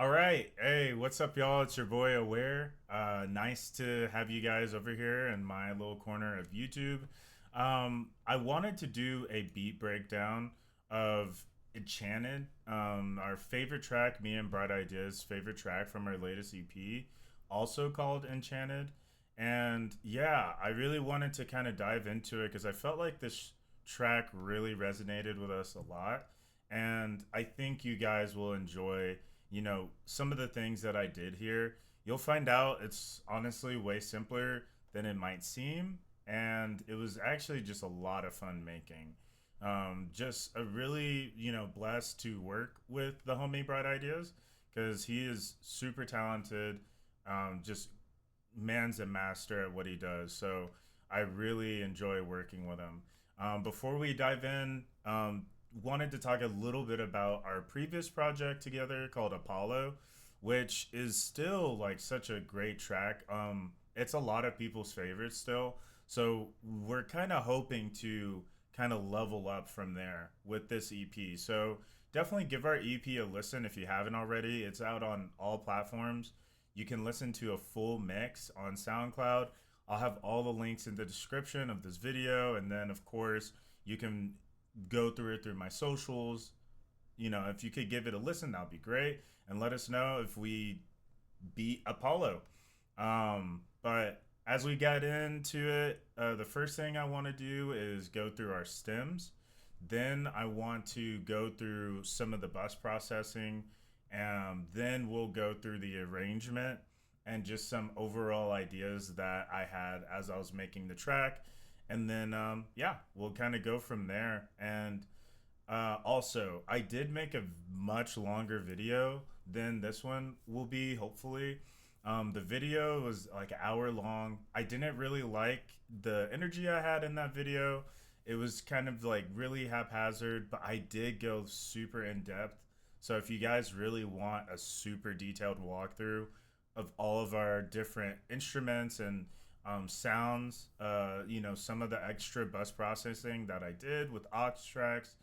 All right. Hey, what's up, y'all? It's your boy Aware. Nice to have you guys over here in my little corner of YouTube. I wanted to do a beat breakdown of Enchanted, our favorite track, me and Bright Ideas' favorite track from our latest EP, also called Enchanted. And yeah, I really wanted to kind of dive into it because I felt like this track really resonated with us a lot. And I think you guys will enjoy some of the things that I did here. You'll find out it's honestly way simpler than it might seem. And it was actually just a lot of fun making. Just a really, blessed to work with the homie Bright Ideas because he is super talented. Just man's a master at what he does. So I really enjoy working with him. Before we dive in, wanted to talk a little bit about our previous project together called Apollo, which is still like such a great track. It's a lot of people's favorites still. So we're kind of hoping to kind of level up from there with this EP. So definitely give our EP a listen if you haven't already. It's out on all platforms. You can listen to a full mix on SoundCloud. I'll have all the links in the description of this video. And then, of course, you can go through it through my socials. If you could give it a listen, that would be great. And let us know if we beat Apollo. But as we get into it, the first thing I want to do is go through our stems. Then I want to go through some of the bus processing. And then we'll go through the arrangement and just some overall ideas that I had as I was making the track. And then, yeah, we'll kind of go from there. And also, I did make a much longer video than this one will be, hopefully. The video was like an hour long. I didn't really like the energy I had in that video. It was kind of like really haphazard, but I did go super in depth. So if you guys really want a super detailed walkthrough of all of our different instruments and sounds, some of the extra bus processing that I did with aux tracks,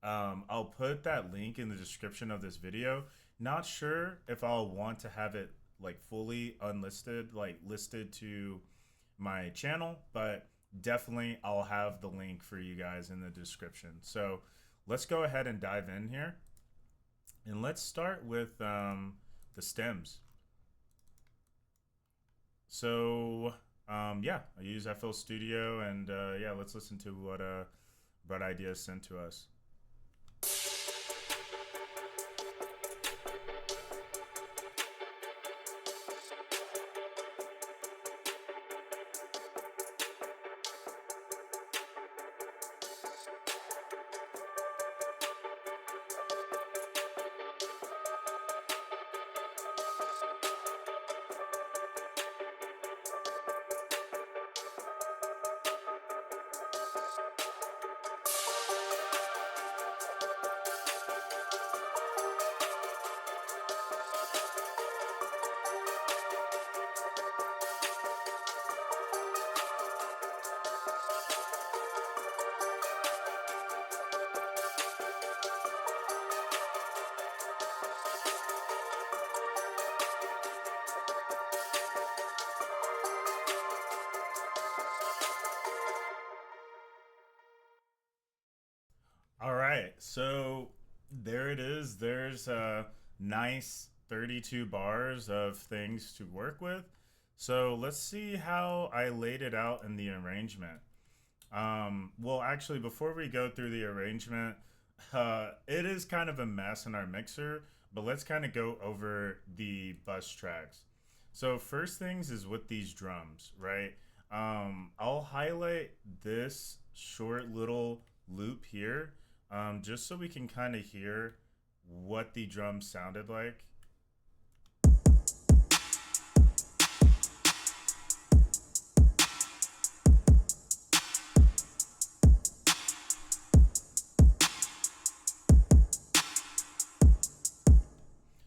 I'll put that link in the description of this video. Not sure if I'll want to have it like fully unlisted, like listed to my channel, but definitely I'll have the link for you guys in the description. So let's go ahead and dive in here. And let's start with the stems. So, yeah, I use FL Studio, and yeah, let's listen to what Bright Ideas sent to us. All right, so there it is. There's a nice 32 bars of things to work with. So let's see how I laid it out in the arrangement. Well, actually, before we go through the arrangement, it is kind of a mess in our mixer, but let's kind of go over the bus tracks. So first things is with these drums, right? I'll highlight this short little loop here, just so we can kind of hear what the drums sounded like.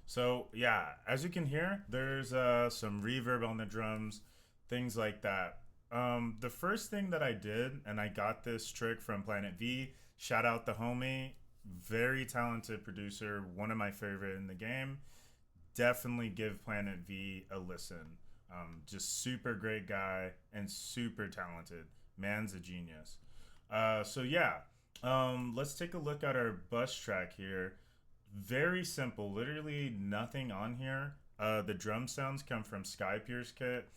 So yeah, as you can hear, there's some reverb on the drums, things like that. The first thing that I did, and I got this trick from Planet V. Shout out the homie, very talented producer, one of my favorite in the game. definitely give Planet V a listen. Just super great guy and super talented. Man's a genius. So yeah, let's take a look at our bus track here. Very simple, literally nothing on here. The drum sounds come from Skypier's kit,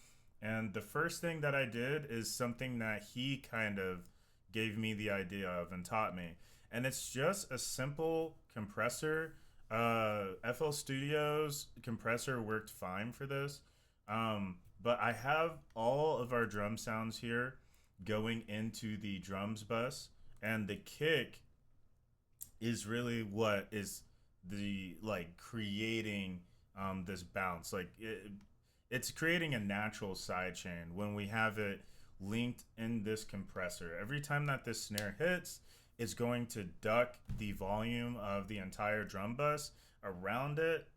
and the first thing that I did is something that he kind of gave me the idea of and taught me, and it's just a simple compressor. FL Studios compressor worked fine for this, but I have all of our drum sounds here going into the drums bus, and the kick is really what is the like creating this bounce. It's creating a natural side chain when we have it linked in this compressor. Every time that this snare hits, it's going to duck the volume of the entire drum bus around it,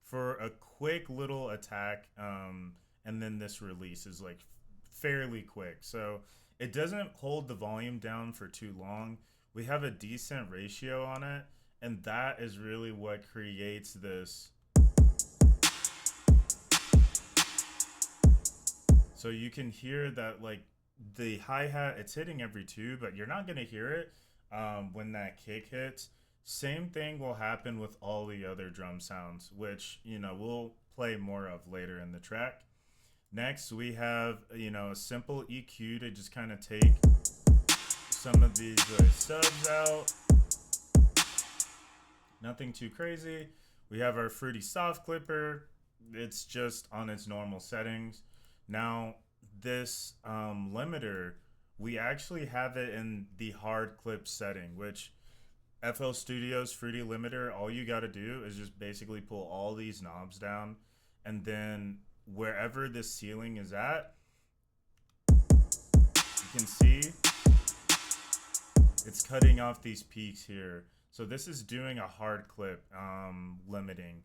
for a quick little attack, and then this release is like fairly quick. So it doesn't hold the volume down for too long. We have a decent ratio on it, and that is really what creates this. So you can hear that, like, the hi-hat, it's hitting every two, but you're not going to hear it when that kick hits. Same thing will happen with all the other drum sounds, which, we'll play more of later in the track. Next, we have, a simple EQ to just kind of take some of these subs out. Nothing too crazy. We have our Fruity Soft Clipper. It's just on its normal settings. Now, this limiter, we actually have it in the hard clip setting, which FL Studios Fruity Limiter, all you got to do is just basically pull all these knobs down, and then wherever the ceiling is at, you can see it's cutting off these peaks here. So this is doing a hard clip limiting,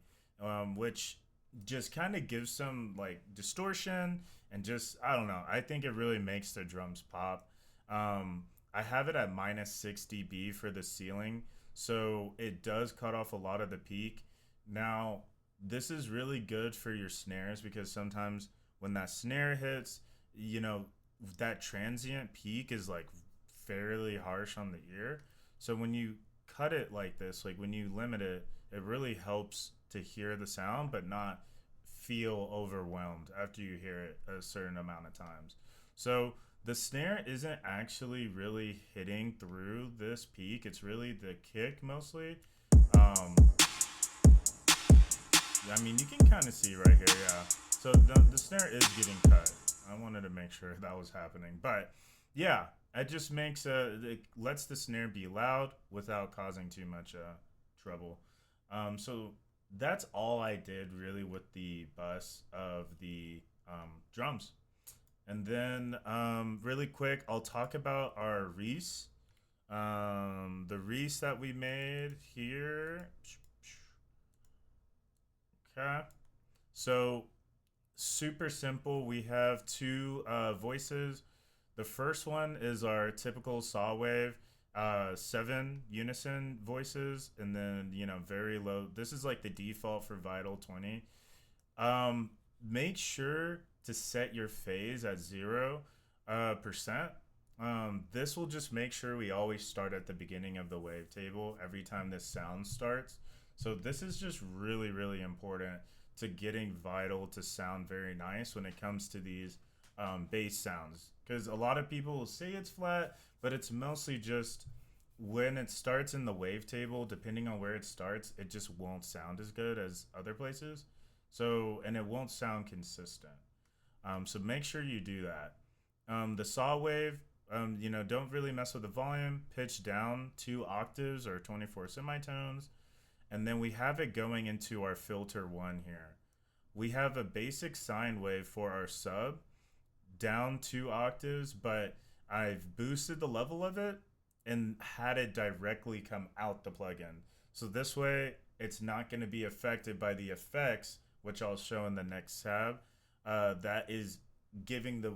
which just kind of gives some like distortion and just, I don't know, I think it really makes the drums pop. I have it at minus 6 dB for the ceiling, so it does cut off a lot of the peak. Now, this is really good for your snares because sometimes when that snare hits, that transient peak is like fairly harsh on the ear. So when you cut it like this, like when you limit it, it really helps to hear the sound but not feel overwhelmed after you hear it a certain amount of times. So the snare isn't actually really hitting through this peak. It's really the kick mostly. I mean, you can kind of see right here, yeah. So the snare is getting cut. I wanted to make sure that was happening. But yeah, it just makes it lets the snare be loud without causing too much trouble. So that's all I did really with the bus of the drums. And then really quick, I'll talk about our Reese. The Reese that we made here. Okay. So super simple. We have two voices. The first one is our typical saw wave, 7 unison voices, and then very low. This is like the default for Vital 20. Make sure to set your phase at 0%. This will just make sure we always start at the beginning of the wavetable every time this sound starts. So this is just really, really important to getting Vital to sound very nice when it comes to these bass sounds. Because a lot of people will say it's flat, but it's mostly just when it starts in the wavetable, depending on where it starts, it just won't sound as good as other places. So, and it won't sound consistent. So make sure you do that. The saw wave, don't really mess with the volume. Pitch down 2 octaves or 24 semitones. And then we have it going into our filter 1 here. We have a basic sine wave for our sub, down 2 octaves, but I've boosted the level of it and had it directly come out the plugin. So this way, it's not going to be affected by the effects, which I'll show in the next tab. That is giving the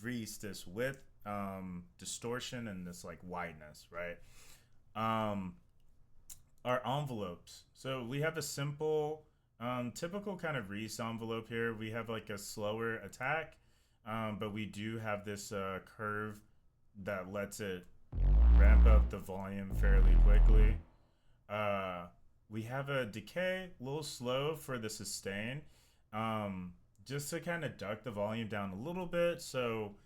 Reese this width, distortion, and this like wideness, right? Our envelopes. So we have a simple Typical kind of Reese envelope here. We have like a slower attack, but we do have this curve that lets it ramp up the volume fairly quickly. Uh, we have a decay, a little slow for the sustain, um, just to kind of duck the volume down a little bit. So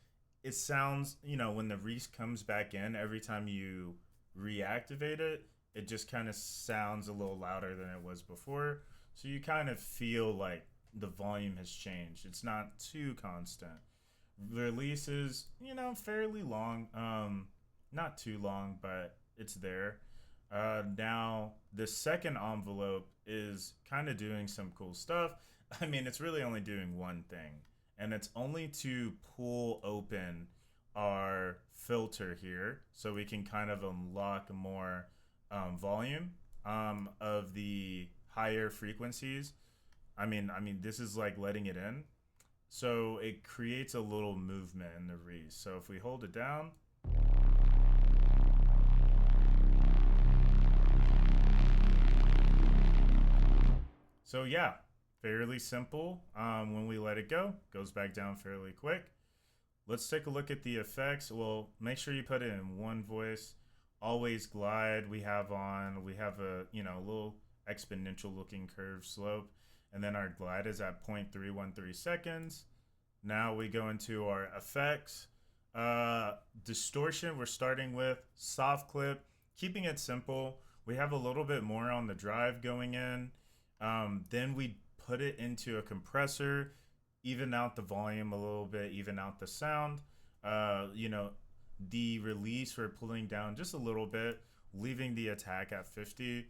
it sounds, when the Reese comes back in, every time you reactivate it, it just kind of sounds a little louder than it was before. So you kind of feel like the volume has changed. It's not too constant. The release is, fairly long. Not too long, but it's there. Now, the second envelope is kind of doing some cool stuff. I mean, it's really only doing one thing, and it's only to pull open our filter here so we can kind of unlock more volume of the higher frequencies. I mean, this is like letting it in. So it creates a little movement in the Reese. So if we hold it down, so yeah, fairly simple. When we let it go, goes back down fairly quick. Let's take a look at the effects. Well, make sure you put it in one voice. Always glide. We have a little exponential looking curve slope, and then our glide is at 0.313 seconds. Now we go into our effects. Distortion. We're starting with soft clip, keeping it simple. We have a little bit more on the drive going in. Then we put it into a compressor, even out the volume a little bit, even out the sound. The release we're pulling down just a little bit, leaving the attack at 50,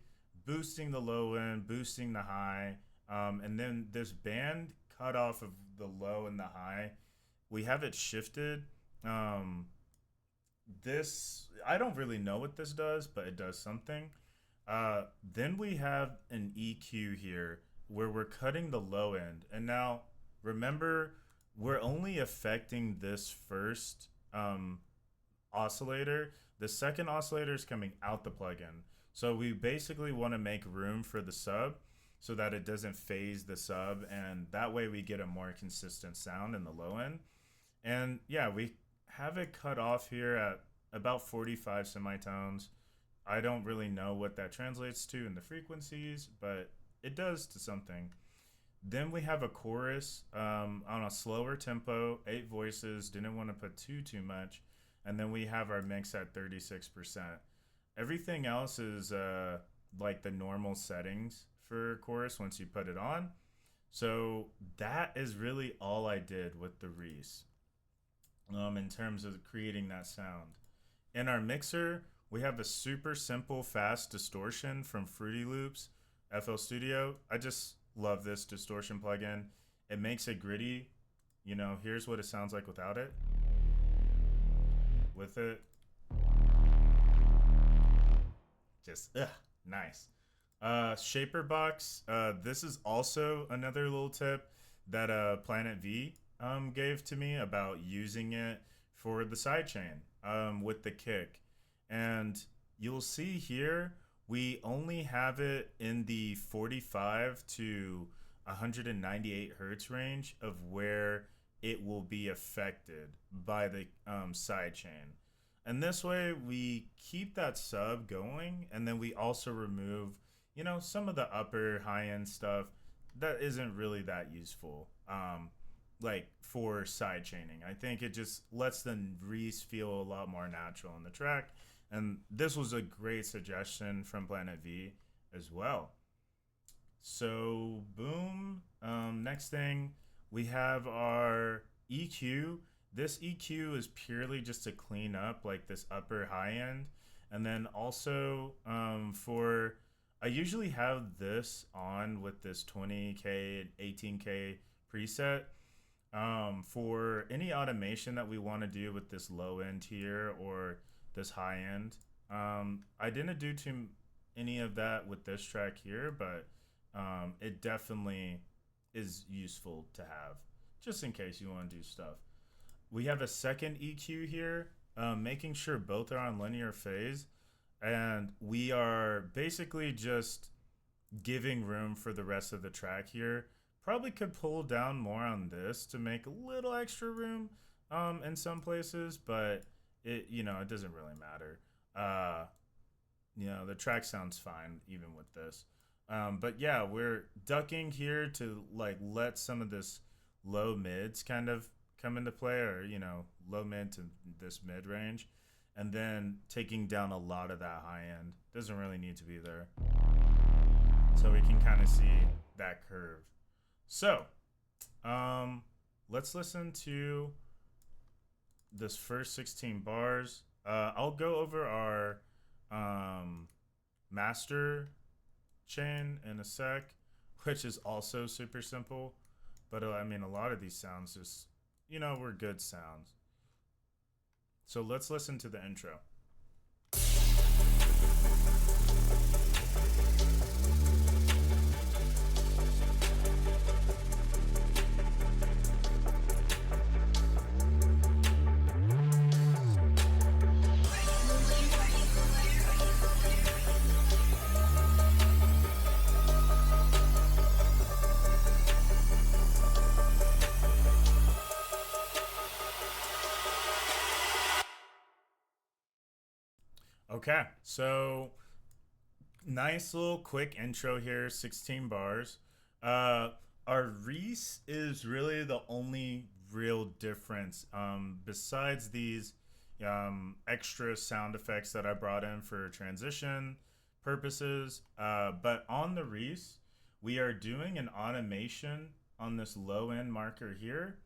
boosting the low end, boosting the high, and then this band cut off of the low and the high. We have it shifted. Um, this I don't really know what this does, but it does something. Then we have an EQ here where we're cutting the low end. And now remember, we're only affecting this first oscillator. The second oscillator is coming out the plugin. So we basically want to make room for the sub so that it doesn't phase the sub. And that way we get a more consistent sound in the low end. And yeah, we have it cut off here at about 45 semitones. I don't really know what that translates to in the frequencies, but it does to something. Then we have a chorus on a slower tempo, 8 voices. Didn't want to put too much, and then we have our mix at 36%. Everything else is like the normal settings for chorus once you put it on. So that is really all I did with the Reese in terms of creating that sound. In our mixer, we have a super simple, fast distortion from Fruity Loops FL Studio. I just love this distortion plugin. It makes it gritty. Here's what it sounds like without it. With it, just nice. Shaper box. This is also another little tip that Planet V gave to me about using it for the sidechain with the kick. And you'll see here, we only have it in the 45 to 198 hertz range of where it will be affected by the sidechain. And this way we keep that sub going, and then we also remove, some of the upper high end stuff that isn't really that useful. Like for side chaining, I think it just lets the Reese feel a lot more natural on the track. And this was a great suggestion from Planet V as well. So, boom. Next thing, we have our EQ. This EQ is purely just to clean up like this upper high end. And then also I usually have this on with this 20K and 18K preset. For any automation that we want to do with this low end here or this high end. I didn't do any of that with this track here, but it definitely is useful to have just in case you want to do stuff. We have a second EQ here, making sure both are on linear phase, and we are basically just giving room for the rest of the track here. Probably could pull down more on this to make a little extra room in some places, but it doesn't really matter. The track sounds fine even with this. But yeah, we're ducking here to like let some of this low mids kind of come into play, or low mid to this mid range, and then taking down a lot of that high end. Doesn't really need to be there, so we can kind of see that curve. So, let's listen to this first 16 bars. I'll go over our master chain in a sec, which is also super simple. But I mean, a lot of these sounds just, were good sounds. So let's listen to the intro. Okay, so nice little quick intro here, 16 bars. Our Reese is really the only real difference, besides these extra sound effects that I brought in for transition purposes. But on the Reese, we are doing an automation on this low end marker here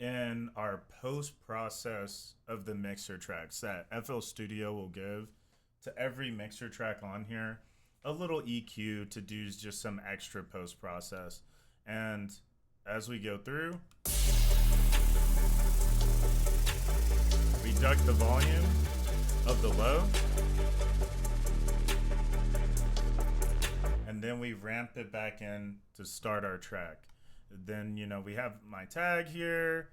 in our post process of the mixer tracks that FL Studio will give to every mixer track on here, a little EQ to do just some extra post process. And as we go through, we duck the volume of the low, and then we ramp it back in to start our track. Then, we have my tag here,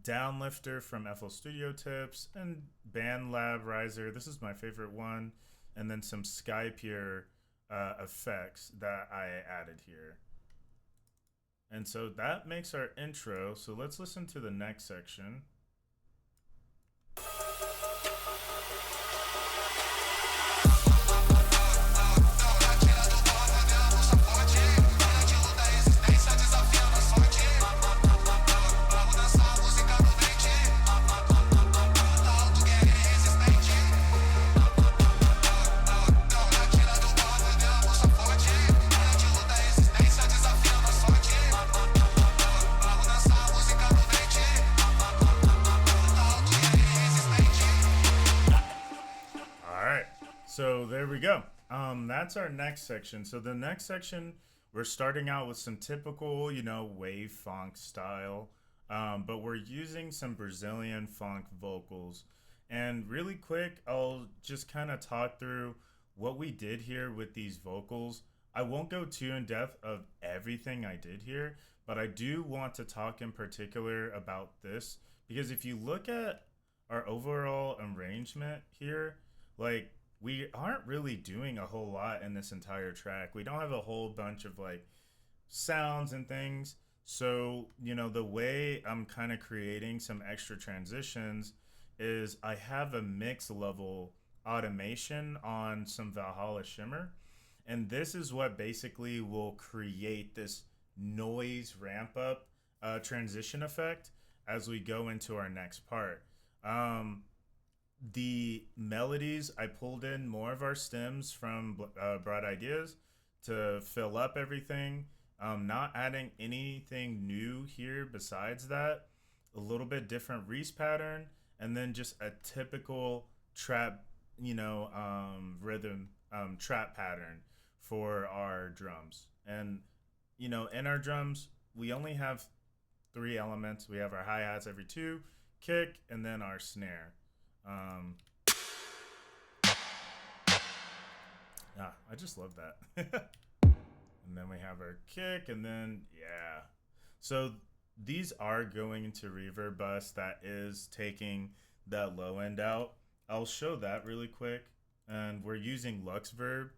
Downlifter from FL Studio Tips, and Band Lab Riser. This is my favorite one. And then some Skypier effects that I added here. And so that makes our intro. So let's listen to the next section. So there we go. That's our next section. So the next section, we're starting out with some typical, wave funk style, but we're using some Brazilian funk vocals. And really quick, I'll just kind of talk through what we did here with these vocals. I won't go too in depth of everything I did here, but I do want to talk in particular about this, because if you look at our overall arrangement here, like, we aren't really doing a whole lot in this entire track. We don't have a whole bunch of like sounds and things. So, the way I'm kind of creating some extra transitions is I have a mix level automation on some Valhalla Shimmer. And this is what basically will create this noise ramp up transition effect as we go into our next part. The melodies, I pulled in more of our stems from Broad Ideas to fill up everything. Not adding anything new here besides that. A little bit different Reese pattern, and then just a typical trap, rhythm trap pattern for our drums. And, in our drums, we only have 3 elements. We have our hi-hats every 2, kick, and then our snare. I just love that. And then we have our kick, and then, yeah. So these are going into reverb bus that is taking that low end out. I'll show that really quick. And we're using Luxverb.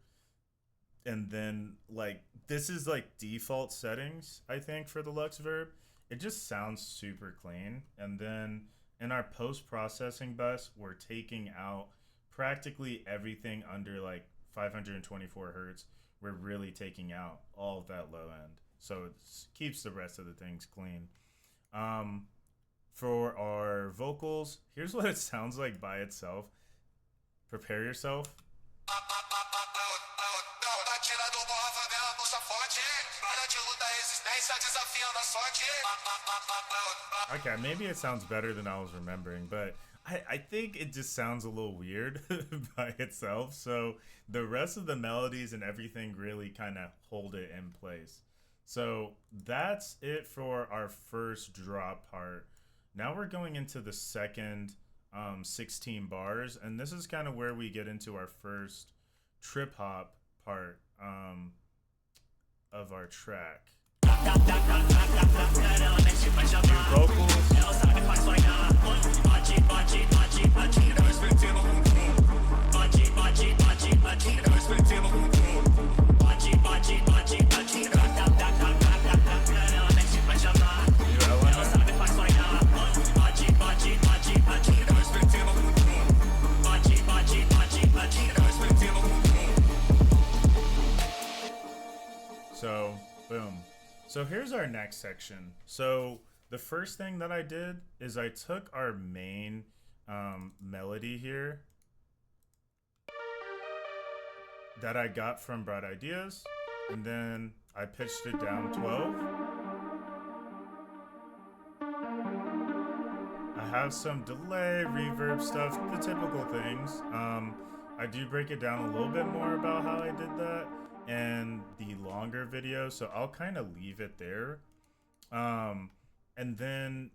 and then like this is like default settings I think for the Lux Verb. It just sounds super clean. And then in our post processing bus, we're taking out practically everything under like 524 hertz. We're really taking out all of that low end, so it keeps the rest of the things clean. Um, for our vocals, here's what it sounds like by itself. Prepare yourself. Okay, maybe it sounds better than I was remembering, but I think it just sounds a little weird by itself. So the rest of the melodies and everything really kind of hold it in place. So that's it for our first drop part. Now we're going into the second 16 bars, and this is kind of where we get into our first trip hop part of our track. Vocals. So, boom. So here's our next section. So the first thing that I did is I took our main melody here that I got from Bright Ideas, and then I pitched it down 12. I have some delay, reverb stuff, the typical things. I do break it down a little bit more about how I did that in the longer video, so I'll kind of leave it there. And then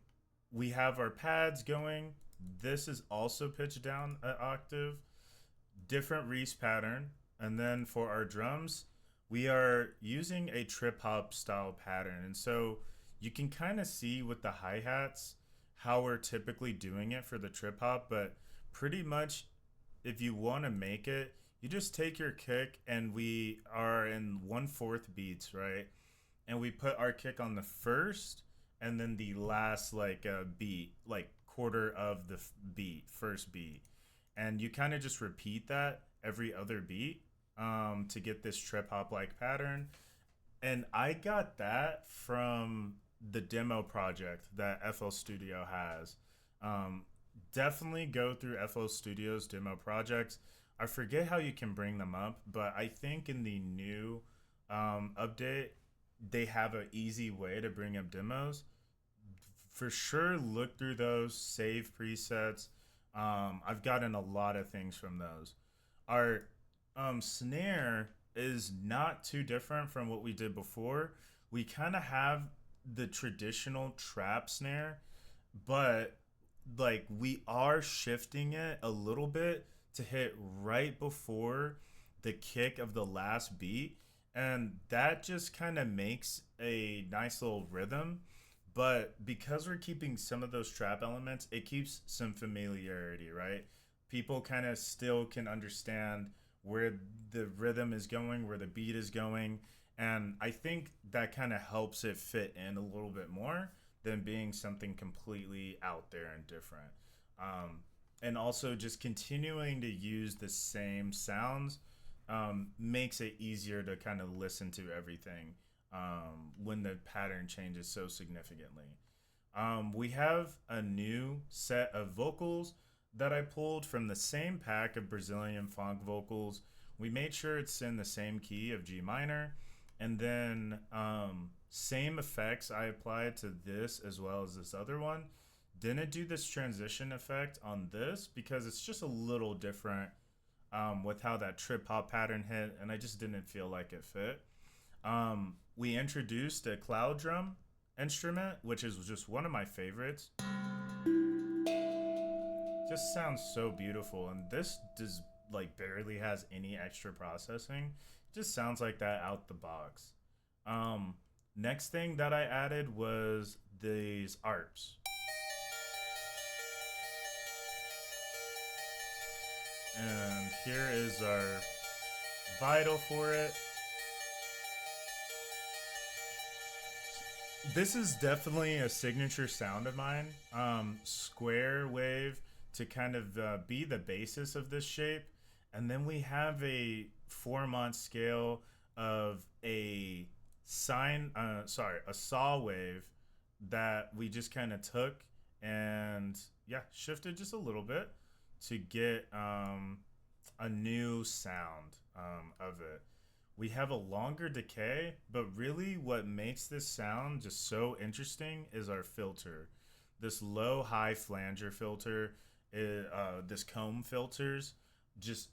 we have our pads going. This is also pitched down an octave, different Reese pattern. And then for our drums, we are using a trip hop style pattern. And so you can kind of see with the hi-hats how we're typically doing it for the trip hop, but pretty much if you want to make it, you just take your kick, and we are in 1/4 beats, right? And we put our kick on the first, and then the last like beat, like quarter of the beat, first beat. And you kind of just repeat that every other beat to get this trip hop like pattern. And I got that from the demo project that FL Studio has. Definitely go through FL Studio's demo projects. I forget how you can bring them up, but I think in the new update, they have an easy way to bring up demos. For sure, look through those, save presets. I've gotten a lot of things from those. Our snare is not too different from what we did before. We kind of have the traditional trap snare, but like we are shifting it a little bit to hit right before the kick of the last beat, and that just kind of makes a nice little rhythm. But because we're keeping some of those trap elements, it keeps some familiarity, right? People kind of still can understand where the rhythm is going, where the beat is going, and I think that kind of helps it fit in a little bit more than being something completely out there and different. And also just continuing to use the same sounds makes it easier to kind of listen to everything when the pattern changes so significantly. We have a new set of vocals that I pulled from the same pack of Brazilian funk vocals. We made sure it's in the same key of G minor, and then same effects I applied to this as well as this other one. Didn't do this transition effect on this because it's just a little different with how that trip hop pattern hit, and I just didn't feel like it fit. We introduced a cloud drum instrument, which is just one of my favorites. Just sounds so beautiful, and this does like barely has any extra processing. Just sounds like that out the box. Next thing that I added was these ARPs. And here is our vital for it. This is definitely a signature sound of mine. Square wave to kind of be the basis of this shape. And then we have a 4-month scale of a a saw wave that we just kind of took and yeah, shifted just a little bit to get a new sound of it. We have a longer decay, but really what makes this sound just so interesting is our filter. This low high flanger filter, this comb just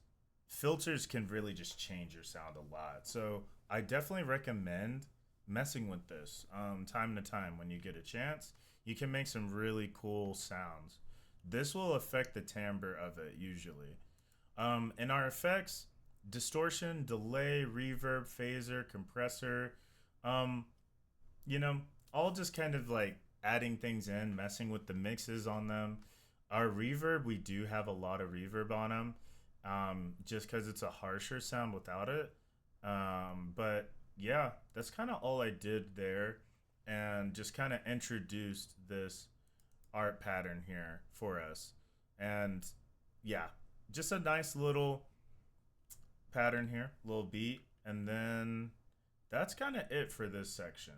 filters can really just change your sound a lot. So I definitely recommend messing with this time to time when you get a chance. You can make some really cool sounds. This will affect the timbre of it usually. In our effects, distortion, delay, reverb, phaser, compressor, um, you know, all just kind of like adding things in, messing with the mixes on them. Our reverb, we do have a lot of reverb on them, just because it's a harsher sound without it. But yeah, that's kind of all I did there, and just kind of introduced this art pattern here for us. And yeah, just a nice little pattern here, little beat, and then that's kind of it for this section.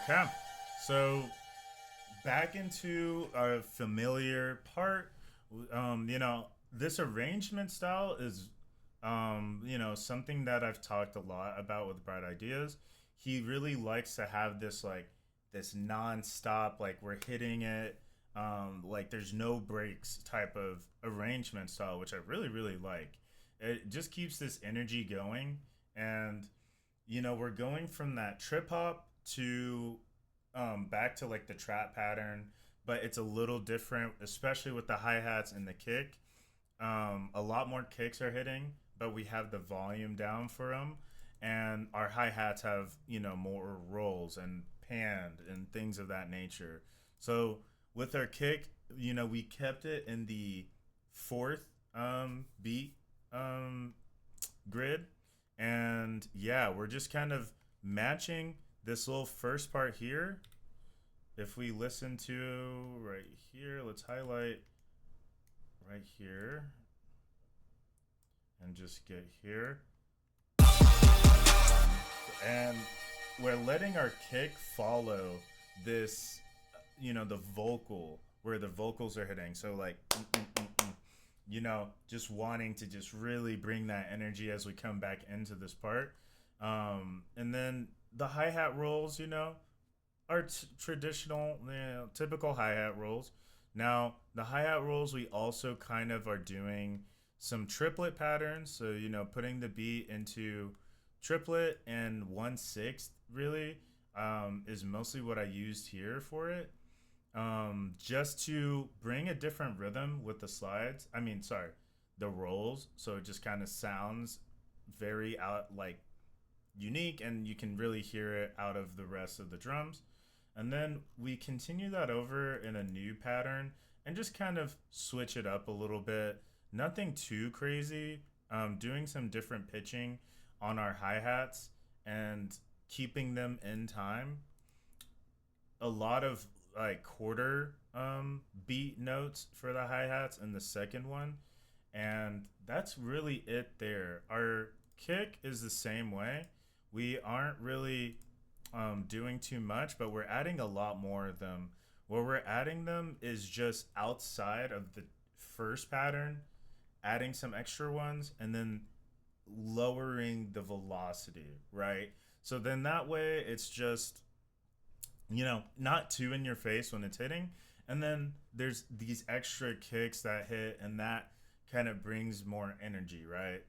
Okay, so back into a familiar part. This arrangement style is, something that I've talked a lot about with Bright Ideas. He really likes to have this non-stop, like we're hitting it, like there's no breaks type of arrangement style, which I really, really like. It just keeps this energy going, and we're going from that trip hop to back to like the trap pattern, but it's a little different, especially with the hi-hats and the kick. A lot more kicks are hitting, but we have the volume down for them, and our hi-hats have more rolls and panned and things of that nature. So with our kick, we kept it in the fourth beat grid, and yeah, we're just kind of matching this little first part here. If we listen to right here, let's highlight right here and just get here. And we're letting our kick follow this, the vocal, where the vocals are hitting. So like, just wanting to just really bring that energy as we come back into this part. And then the hi-hat rolls, are traditional, typical hi-hat rolls. Now, the hi-hat rolls, we also kind of are doing some triplet patterns. So, putting the beat into triplet and 1/6 really is mostly what I used here for it. Just to bring a different rhythm with the slides. I mean, sorry, the rolls. So it just kind of sounds very unique, and you can really hear it out of the rest of the drums. And then we continue that over in a new pattern and just kind of switch it up a little bit. Nothing too crazy. Doing some different pitching on our hi-hats and keeping them in time. A lot of like quarter beat notes for the hi-hats in the second one. And that's really it there. Our kick is the same way. We aren't really doing too much, but we're adding a lot more of them. Where we're adding them is just outside of the first pattern, adding some extra ones, and then lowering the velocity, right? So then that way it's just, not too in your face when it's hitting. And then there's these extra kicks that hit, and that kind of brings more energy, right?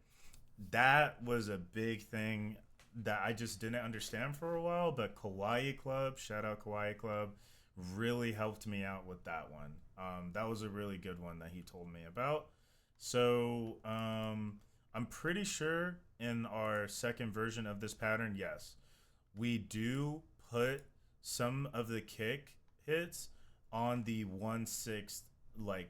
That was a big thing that I just didn't understand for a while, but Kawaii Club, shout out Kawaii Club, really helped me out with that one. That was a really good one that he told me about. So I'm pretty sure in our second version of this pattern, yes, we do put some of the kick hits on the 1/6 like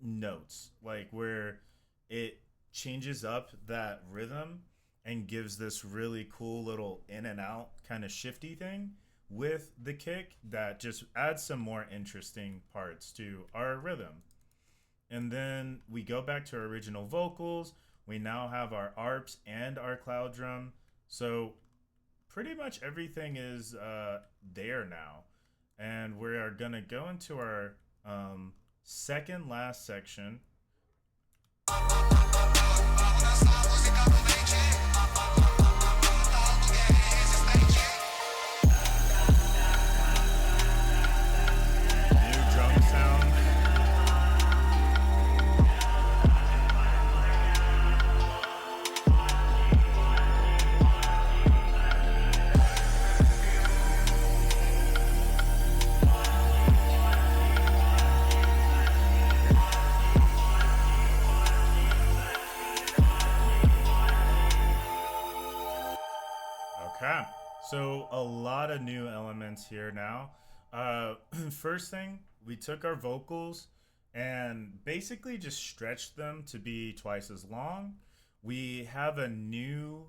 notes, like where it changes up that rhythm and gives this really cool little in and out kind of shifty thing with the kick that just adds some more interesting parts to our rhythm. And then we go back to our original vocals. We now have our arps and our cloud drum. So pretty much everything is there now. And we are going to go into our second last section. Okay, so a lot of new elements here now. First thing, we took our vocals and basically just stretched them to be twice as long. We have a new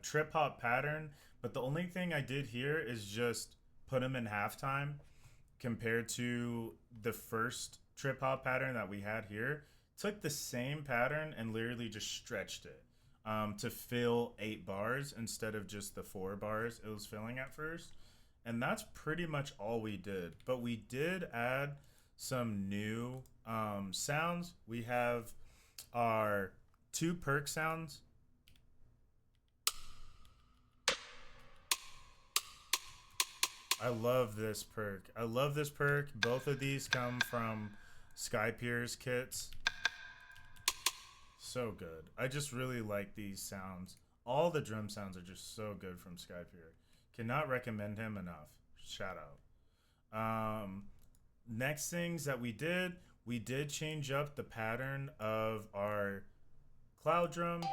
trip hop pattern, but the only thing I did here is just put them in halftime compared to the first trip hop pattern that we had here. Took the same pattern and literally just stretched it to fill 8 bars instead of just the 4 bars it was filling at first. And that's pretty much all we did. But we did add some new sounds. We have our 2 perk sounds. I love this perk. I love this perk. Both of these come from Sky Pierce kits. So good. I just really like these sounds. All the drum sounds are just so good from Sky Pierce. Cannot recommend him enough. Shout out. Next things that we did change up the pattern of our cloud drum.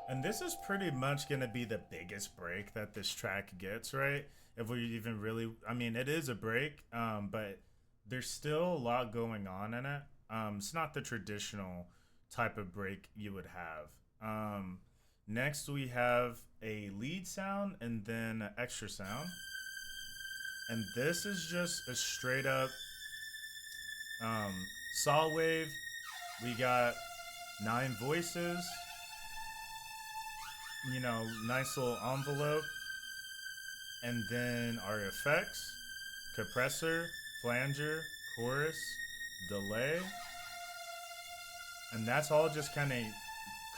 And this is pretty much going to be the biggest break that this track gets, right? If we even really, I mean, it is a break, but there's still a lot going on in it. It's not the traditional type of break you would have. Next, we have a lead sound and then an extra sound. And this is just a straight up saw wave. We got 9 voices. Nice little envelope. And then our effects, compressor, flanger, chorus, delay. And that's all just kind of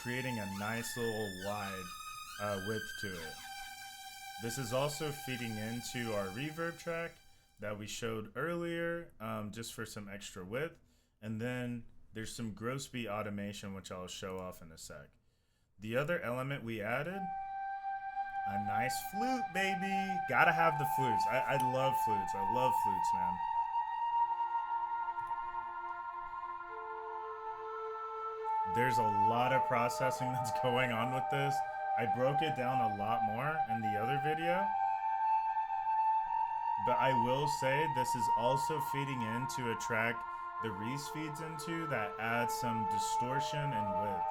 creating a nice little wide width to it. This is also feeding into our reverb track that we showed earlier, just for some extra width. And then there's some gross beat automation, which I'll show off in a sec. The other element we added, a nice flute, baby. Gotta have the flutes. I love flutes. I love flutes, man. There's a lot of processing that's going on with this. I broke it down a lot more in the other video. But I will say this is also feeding into a track the Reese feeds into that adds some distortion and width.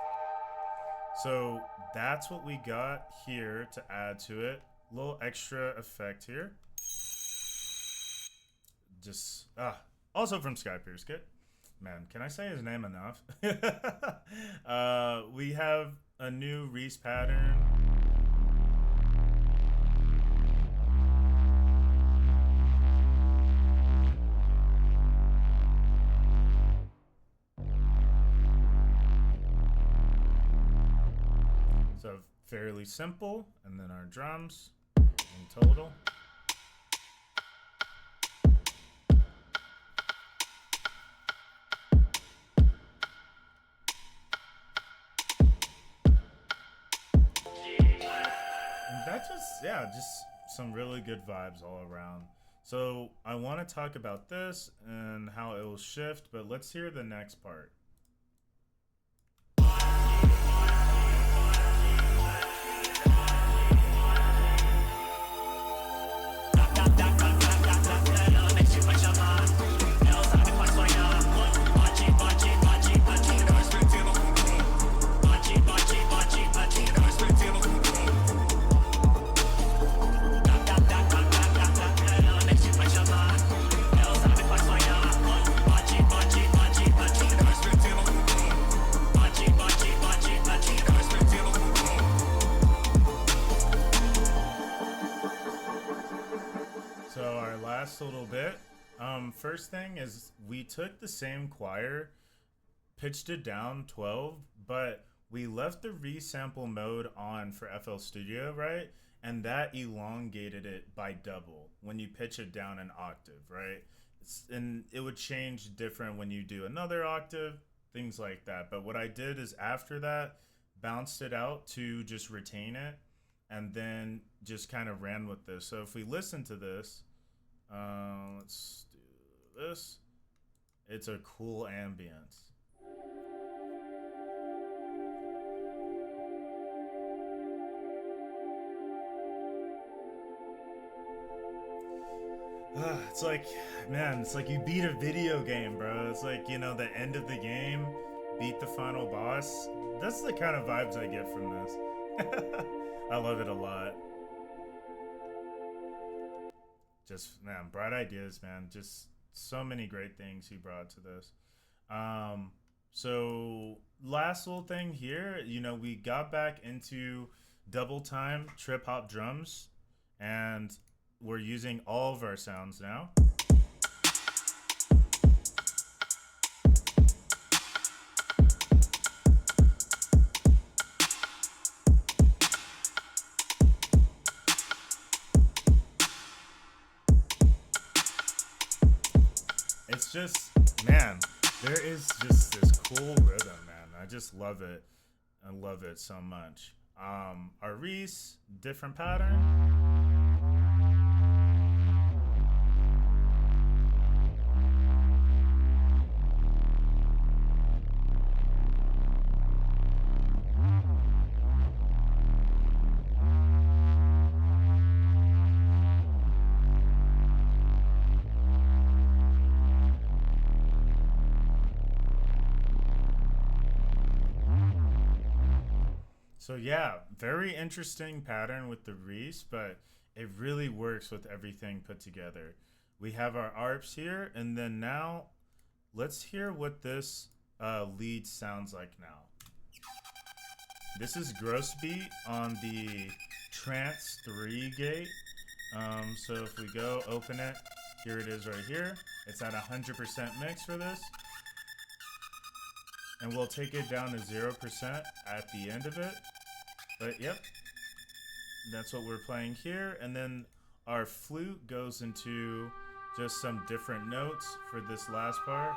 So that's what we got here to add to it. A little extra effect here. Just, also from Sky Pierce Kit. Man, can I say his name enough? We have a new Reese pattern. Fairly simple. And then our drums in total. And that just, yeah, just some really good vibes all around. So I want to talk about this and how it will shift, but let's hear the next part. So our last little bit. First thing is we took the same choir, pitched it down 12, but we left the resample mode on for FL Studio, right? And that elongated it by double when you pitch it down an octave, right? And it would change different when you do another octave, things like that. But what I did is after that, bounced it out to just retain it and then just kind of ran with this. So if we listen to this, let's do this. It's a cool ambience. It's like, man, it's like you beat a video game, bro. It's like, you know, the end of the game, beat the final boss. That's the kind of vibes I get from this. I love it a lot. Just, man, bright ideas, man. Just so many great things he brought to this. So last little thing here, you know, we got back into double time trip hop drums, and we're using all of our sounds now. It's just, man, there is just this cool rhythm, man. I just love it. I love it so much. Our Reese, different pattern. So yeah, very interesting pattern with the Reese, but it really works with everything put together. We have our arps here, and then now let's hear what this lead sounds like now. This is gross beat on the trance 3 gate. So if we go open it, here it is right here. It's at 100% mix for this. And we'll take it down to 0% at the end of it. But yep, that's what we're playing here. And then our flute goes into just some different notes for this last part.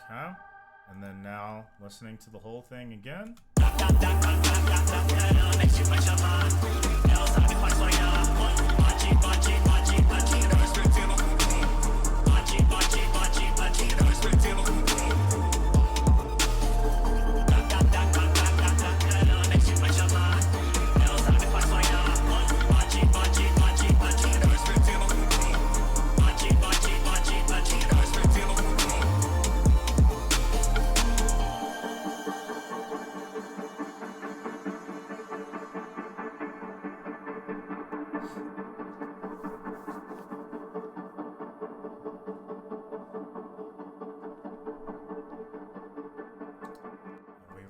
Okay. And then now listening to the whole thing again.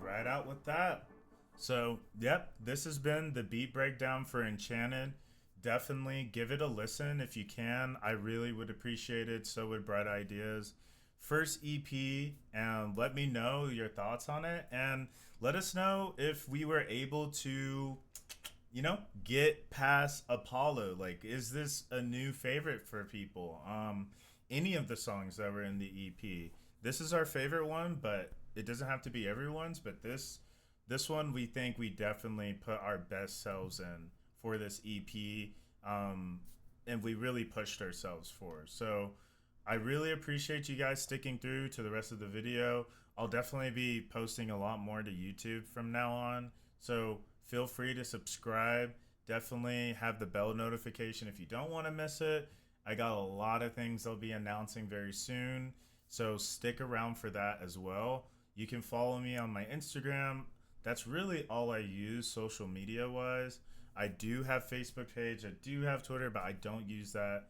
Right out with that. So, yep, this has been the beat breakdown for Enchanted. Definitely give it a listen if you can. I really would appreciate it. So would Bright Ideas. First EP, and let me know your thoughts on it. And let us know if we were able to, get past Apollo. Like, is this a new favorite for people? Any of the songs that were in the EP. This is our favorite one, but it doesn't have to be everyone's. But this one we think we definitely put our best selves in for this EP, and we really pushed ourselves for. So I really appreciate you guys sticking through to the rest of the video. I'll definitely be posting a lot more to YouTube from now on. So feel free to subscribe. Definitely have the bell notification if you don't want to miss it. I got a lot of things I'll be announcing very soon. So stick around for that as well. You can follow me on my Instagram. That's really all I use social media wise. I do have Facebook page. I do have Twitter, but I don't use that.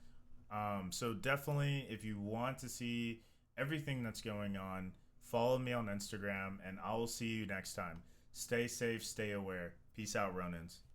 So definitely, if you want to see everything that's going on, follow me on Instagram, and I will see you next time. Stay safe, stay aware. Peace out, ronins.